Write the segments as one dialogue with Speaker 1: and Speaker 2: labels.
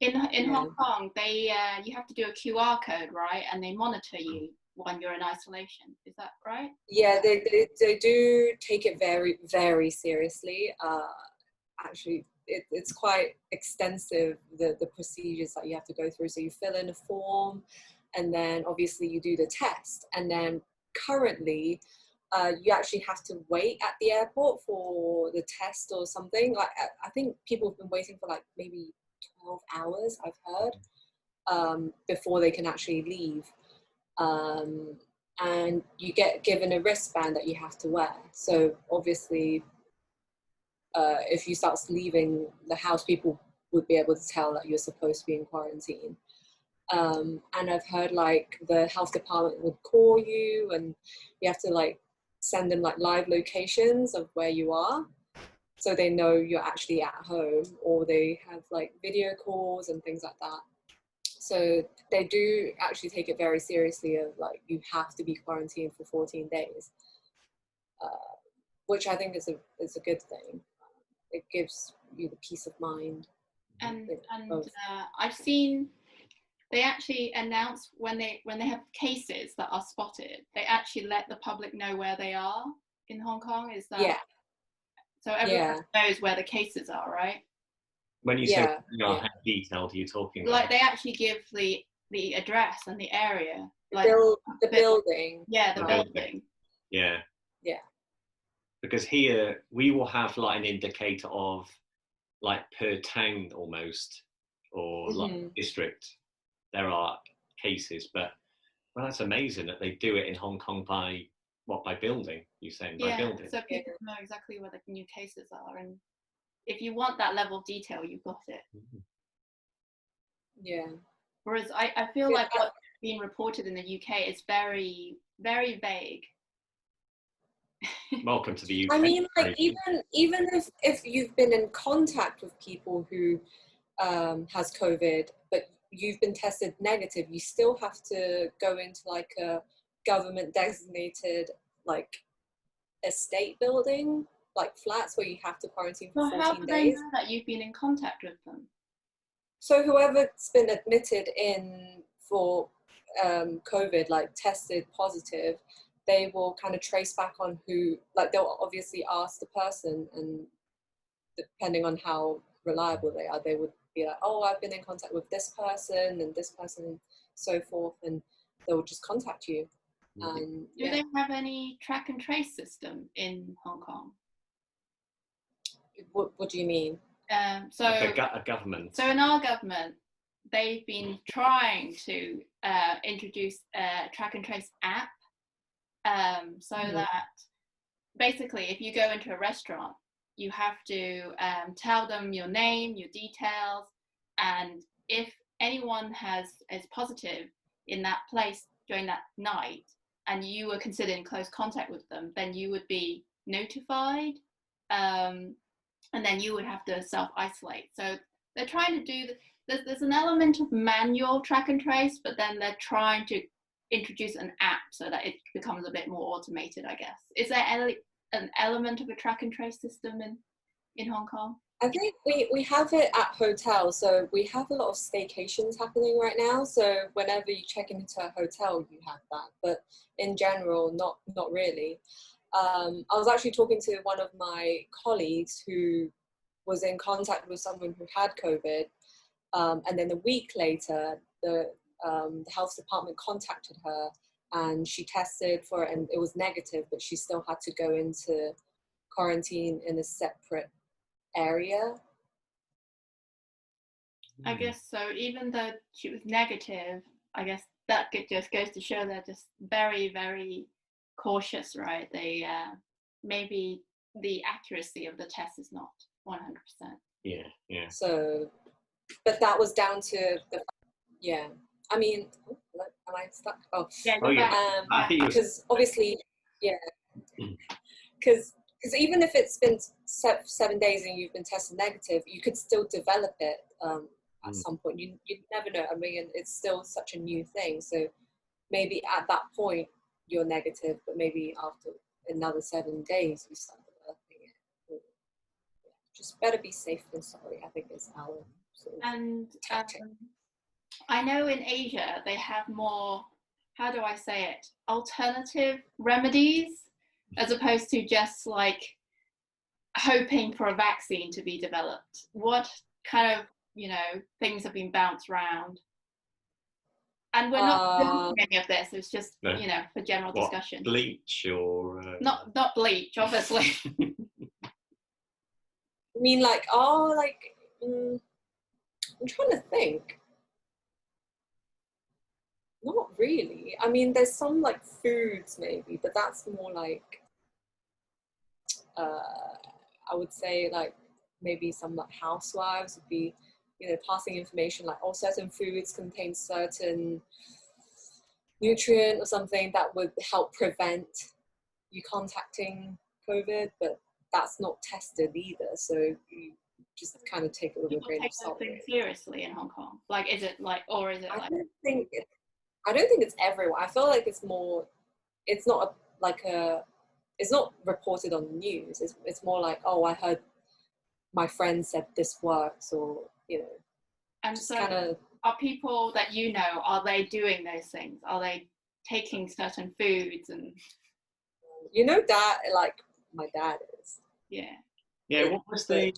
Speaker 1: In
Speaker 2: Yeah.
Speaker 1: Hong Kong, they you have to do a QR code, right? And they monitor you when you're in isolation. Is that right?
Speaker 2: Yeah, they do take it very, very seriously. Actually, it's quite extensive, the procedures that you have to go through. So you fill in a form, and then obviously you do the test. And then currently, you actually have to wait at the airport for the test or something. Like I think people have been waiting for like maybe 12 hours, I've heard, before they can actually leave. And you get given a wristband that you have to wear. So obviously, if you start leaving the house, people would be able to tell that you're supposed to be in quarantine. And I've heard like the health department would call you, and you have to like send them like live locations of where you are, so they know you're actually at home, or they have like video calls and things like that. So they do actually take it very seriously of like, you have to be quarantined for 14 days, which I think is a good thing. It gives you the peace of mind.
Speaker 1: And I've seen they actually announce when they have cases that are spotted, they actually let the public know where they are in Hong Kong. Is that?
Speaker 2: Yeah.
Speaker 1: So everyone knows where the cases are, right?
Speaker 3: When you say how detailed are you talking about?
Speaker 1: Like they actually give the address and the area. Like
Speaker 2: the building.
Speaker 1: Yeah, the building.
Speaker 3: Yeah.
Speaker 2: Yeah.
Speaker 3: Because here we will have like an indicator of like per town almost, or like district, there are cases. But well, that's amazing that they do it in Hong Kong by building. You're saying by building.
Speaker 1: So people know exactly where the new cases are, and if you want that level of detail, you've got it.
Speaker 2: Yeah.
Speaker 1: Whereas I feel like what's being reported in the UK is very, very vague.
Speaker 3: Welcome to the UK.
Speaker 2: I mean, like even if you've been in contact with people who has COVID, but you've been tested negative, you still have to go into like a government designated like estate building, like flats where you have to quarantine for 14 days.
Speaker 1: How do they know that you've been in contact with them?
Speaker 2: So whoever's been admitted in for COVID, like tested positive, they will kind of trace back on who, like they'll obviously ask the person, and depending on how reliable they are, they would be like, oh, I've been in contact with this person and this person and so forth, and they'll just contact you. And
Speaker 1: do they have any track and trace system in Hong Kong?
Speaker 2: What do you mean?
Speaker 3: So like a government.
Speaker 1: So in our government, they've been trying to introduce a track and trace app, so that basically if you go into a restaurant, you have to tell them your name, your details, and if anyone is positive in that place during that night and you were considered in close contact with them, then you would be notified, and then you would have to self-isolate. So they're trying to do, there's an element of manual track and trace, but then they're trying to introduce an app so that it becomes a bit more automated, I guess. Is there an element of a track and trace system in Hong Kong?
Speaker 2: I think we have it at hotels. So we have a lot of staycations happening right now. So whenever you check into a hotel, you have that. But in general, not really. I was actually talking to one of my colleagues who was in contact with someone who had COVID. And then a week later, the health department contacted her and she tested for it and it was negative, but she still had to go into quarantine in a separate area.
Speaker 1: I guess so. Even though she was negative, I guess that just goes to show they're just very, very cautious, right? They maybe the accuracy of the test is not 100%.
Speaker 3: Yeah.
Speaker 2: So, but that was down to the I mean, am I stuck? Because obviously, because even if it's been 7 days and you've been tested negative, you could still develop it at some point. You never know. I mean, it's still such a new thing. So maybe at that point you're negative, but maybe after another 7 days you start developing it. Just better be safe than sorry, I think is our sort of
Speaker 1: And
Speaker 2: tactic.
Speaker 1: I know in Asia they have more, how do I say it, alternative remedies, as opposed to just like hoping for a vaccine to be developed. What kind of, things have been bounced around? And we're not doing any of this. It's just,
Speaker 3: No.
Speaker 1: For general discussion.
Speaker 3: Bleach or
Speaker 1: not bleach, obviously.
Speaker 2: I mean, I'm trying to think. Not really. I mean, there's some like foods maybe, but that's more like, I would say like maybe some like housewives would be, passing information like, oh, certain foods contain certain nutrient or something that would help prevent you contacting COVID, but that's not tested either. So you just kind of take it with a grain of salt.
Speaker 1: People take things seriously in Hong Kong. Like, is it like, or is it
Speaker 2: I
Speaker 1: like?
Speaker 2: I don't think it's everyone. I feel like it's more. It's not it's not reported on the news. It's more like, oh, I heard my friend said this works, or
Speaker 1: And
Speaker 2: just
Speaker 1: so,
Speaker 2: kind of.
Speaker 1: are people that are they doing those things? Are they taking certain foods and?
Speaker 2: Dad, like my dad is.
Speaker 1: Yeah.
Speaker 3: Yeah. What was the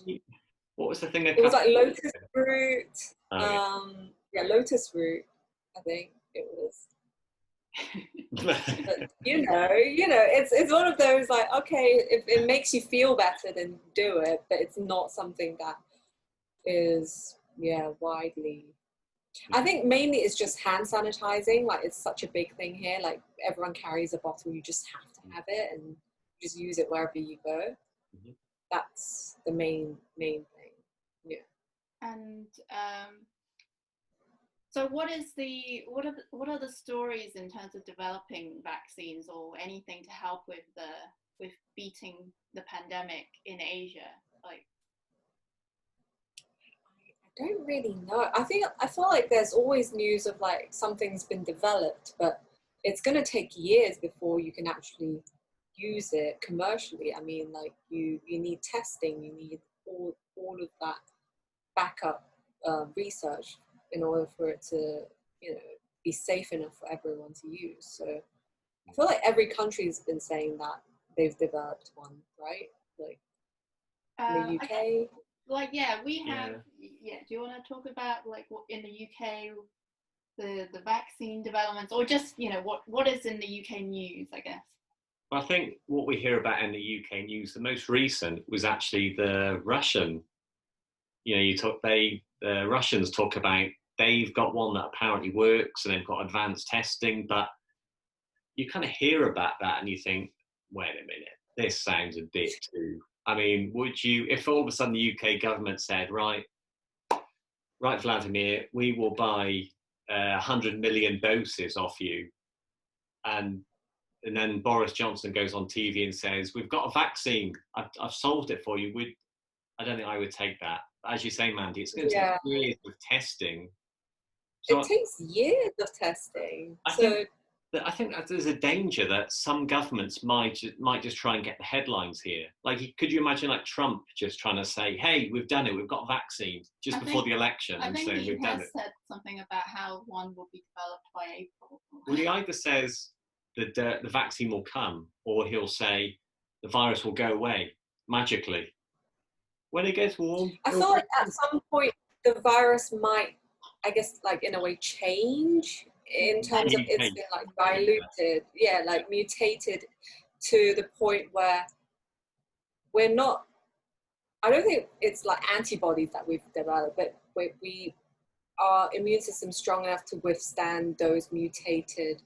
Speaker 3: thing?
Speaker 2: It was like lotus root.
Speaker 3: Oh,
Speaker 2: yeah, lotus root. I think it was. But, it's one of those like, okay, if it makes you feel better, then do it. But it's not something that is widely. I think mainly it's just hand sanitizing. Like, it's such a big thing here. Like, everyone carries a bottle. You just have to have it and just use it wherever you go.
Speaker 3: Mm-hmm.
Speaker 2: That's the main thing. Yeah.
Speaker 1: And so what are the stories in terms of developing vaccines or anything to help with beating the pandemic in Asia? Like,
Speaker 2: I don't really know. I feel like there's always news of like something's been developed, but it's going to take years before you can actually use it commercially. I mean, like you need testing, you need all of that backup research in order for it to be safe enough for everyone to use. So I feel like every country's been saying that they've developed one, right? Like in the UK.
Speaker 1: Like, yeah, we have. Yeah. Do you want to talk about like what in the UK, the vaccine developments, or just what is in the UK news? I guess.
Speaker 3: I think what we hear about in the UK news, the most recent was actually the Russian. The Russians talk about they've got one that apparently works and they've got advanced testing, but you kind of hear about that and you think, wait a minute, this sounds a bit too. I mean, would you, if all of a sudden the UK government said, right, Vladimir, we will buy 100 million doses off you, and then Boris Johnson goes on TV and says, we've got a vaccine, I've solved it for you. I don't think I would take that. As you say, Mandy, it's going to take years of testing.
Speaker 2: So it takes years of testing.
Speaker 3: I think that there's a danger that some governments might just try and get the headlines here. Like, could you imagine like Trump just trying to say, "Hey, we've done it. We've got vaccines," just before the election, and saying we've done it.
Speaker 1: Said something about how one will be developed by April.
Speaker 3: Well, he either says that the vaccine will come, or he'll say the virus will go away magically. When it gets warm,
Speaker 2: I feel like at some point the virus might, I guess, like in a way, change in terms of it's been like diluted, like mutated to the point where we're not. I don't think it's like antibodies that we've developed, but our immune system strong enough to withstand those mutated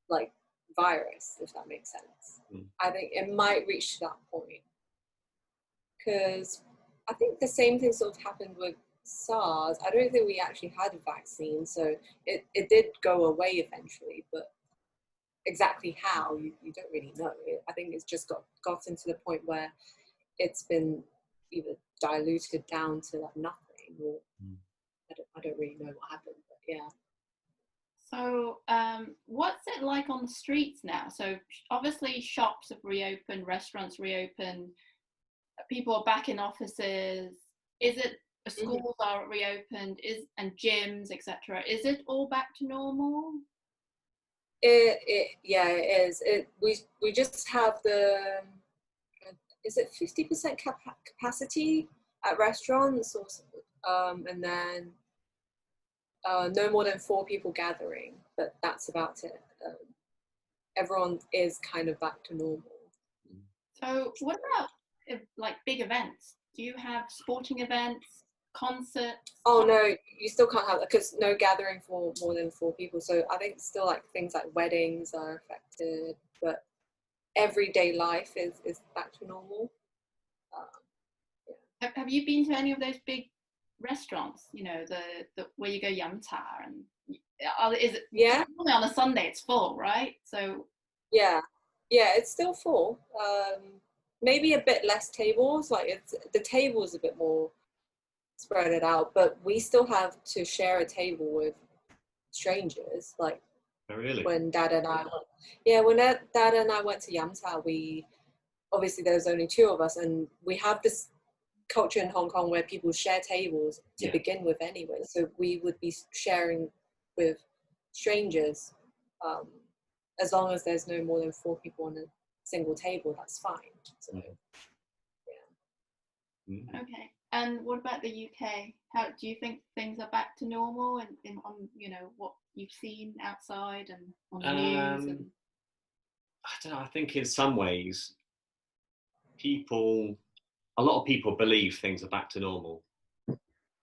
Speaker 2: like virus, if that makes sense. I think it might reach that point. Because I think the same thing sort of happened with SARS. I don't think we actually had a vaccine, so it did go away eventually, but exactly how, you don't really know. I think it's just gotten to the point where it's been either diluted down to like nothing, or I don't really know what happened, but yeah.
Speaker 1: So what's it like on the streets now? So obviously shops have reopened, restaurants reopened, people are back in offices. Is it schools are reopened, and gyms, etc. Is it all back to normal?
Speaker 2: Yeah, it is. We just have is it 50% capacity at restaurants, or and then no more than 4 people gathering, but that's about it. Everyone is kind of back to normal.
Speaker 1: So what about like big events? Do you have sporting events, concerts?
Speaker 2: Oh no, you still can't have that because no gathering for more than 4 people. So I think still like things like weddings are affected, but everyday life is back to normal. Yeah.
Speaker 1: Have you been to any of those big restaurants? You know, the where you go yamcha, and is it?
Speaker 2: Yeah.
Speaker 1: Normally on a Sunday it's full, right? So
Speaker 2: Yeah, it's still full. Maybe a bit less tables. Like the table is a bit more spread it out, but we still have to share a table with strangers. Like
Speaker 3: Oh, really?
Speaker 2: when Dad and I, when Dad and I went to Yamta, we obviously there's only 2 of us, and we have this culture in Hong Kong where people share tables to begin with anyway. So we would be sharing with strangers. As long as there's no more than 4 people on a single table, that's fine. So,
Speaker 1: Okay. And what about the UK? How do you think things are back to normal, and on what you've seen outside and on the news? And
Speaker 3: I don't know. I think in some ways, a lot of people believe things are back to normal,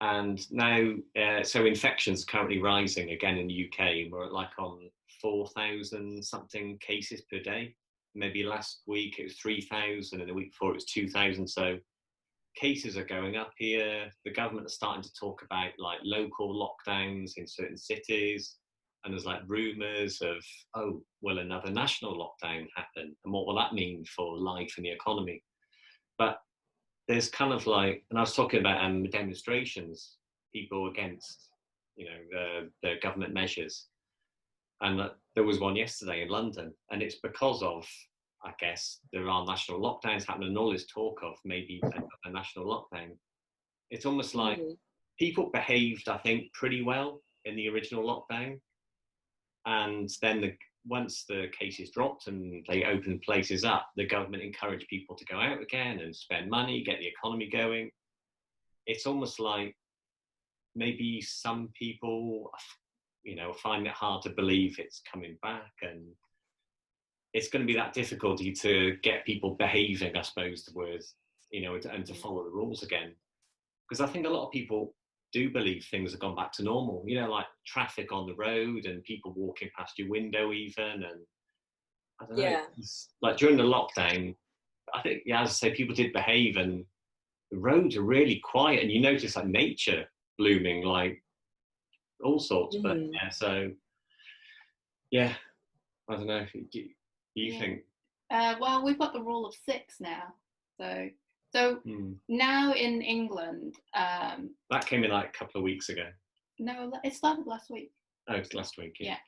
Speaker 3: and now so infections are currently rising again in the UK. We're at like on 4,000 something cases per day. Maybe last week it was 3,000, and the week before it was 2,000. So cases are going up here. The government are starting to talk about like local lockdowns in certain cities, and there's like rumours of, oh, will another national lockdown happen, and what will that mean for life and the economy? But there's kind of like, and I was talking about demonstrations, people against the government measures, and there was one yesterday in London, and it's because of, I guess, there are national lockdowns happening, and all this talk of maybe a national lockdown. It's almost like people behaved, I think, pretty well in the original lockdown. And then once the cases dropped and they opened places up, the government encouraged people to go out again and spend money, get the economy going. It's almost like maybe some people, find it hard to believe it's coming back, and it's going to be that difficulty to get people behaving, I suppose, the word, and to follow the rules again. Because I think a lot of people do believe things have gone back to normal, like traffic on the road and people walking past your window even. And I don't know, like during the lockdown, I think, as I say, people did behave, and the roads are really quiet, and you notice like nature blooming, like all sorts. But I don't know. Do you think?
Speaker 1: Well, we've got the rule of 6 now. So now in England,
Speaker 3: that came in like a couple of weeks ago.
Speaker 1: No, it started last week.
Speaker 3: Oh, it's last week. Yeah.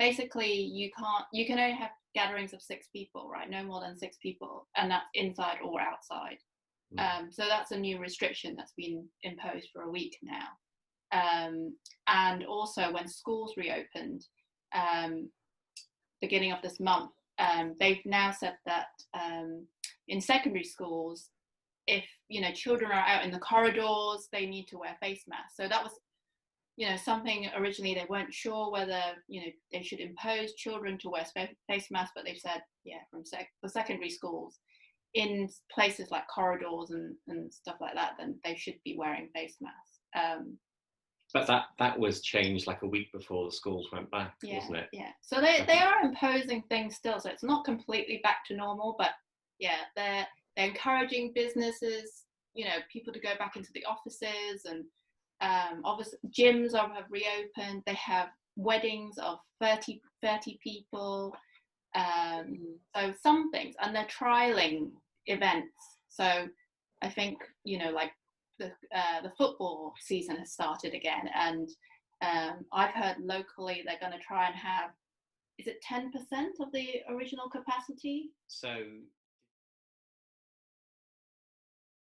Speaker 1: Basically, you can only have gatherings of 6 people, right? No more than 6 people, and that's inside or outside. So that's a new restriction that's been imposed for a week now. And also, when schools reopened, beginning of this month, they've now said that in secondary schools, if children are out in the corridors, they need to wear face masks. So that was something originally they weren't sure whether they should impose children to wear face masks, but they've said for secondary schools in places like corridors and stuff like that, then they should be wearing face masks.
Speaker 3: But that was changed like a week before the schools went back, wasn't it?
Speaker 1: Yeah. So they are imposing things still. So it's not completely back to normal, but they're encouraging businesses, people to go back into the offices, and obviously gyms have reopened. They have weddings of 30 people. So some things, and they're trialing events. So I think like the football season has started again, and I've heard locally they're going to try and have, is it 10% of the original capacity?
Speaker 3: So